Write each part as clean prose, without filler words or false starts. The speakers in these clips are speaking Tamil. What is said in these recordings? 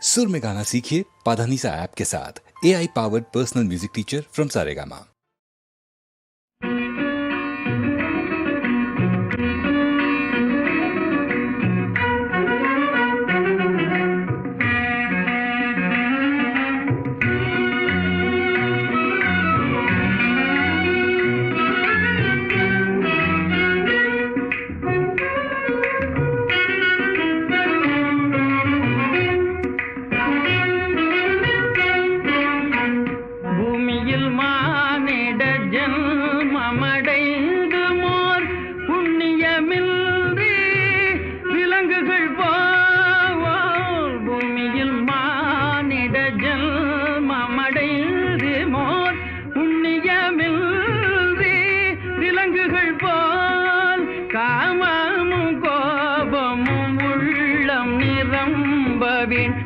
सुर में गाना सीखिए पाधानीसा ऐप के साथ। AI powered personal music teacher from Saregama.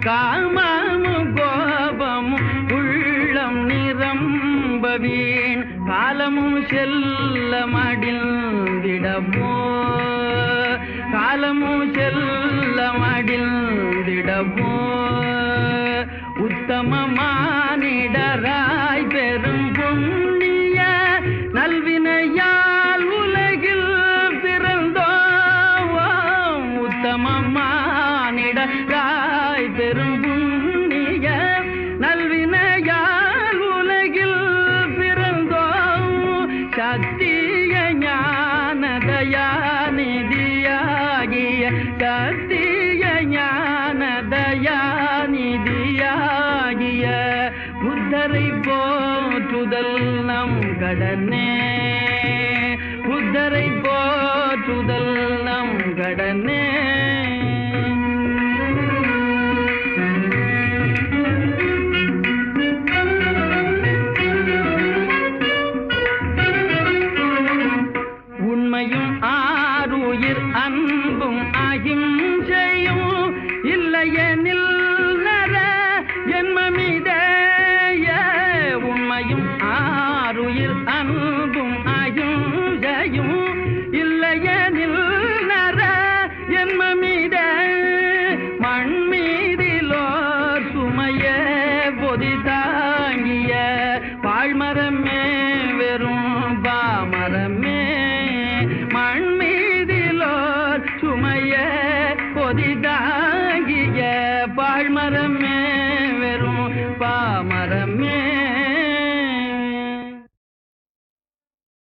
காமமும் கோபமும் உள்ளம் நிரம்பவேன் காலமும் செல்ல மடிந்திடமோ காலமும் செல்ல மடிந்திடமோ உத்தமமானிடராய் பெரும் புண்ணிய நல்வினையால் உலகில் பிறந்தோம் உத்தமமானிடராய் பெரும் புண்ணிய நல்வினையால் உலகில் பிறந்தோம் சத்திய ஞான தயாநிதியாகிய சத்திய ஞான தயாநிதியாகிய புத்தரை போற்றுதல் நம் கடனே புத்தரை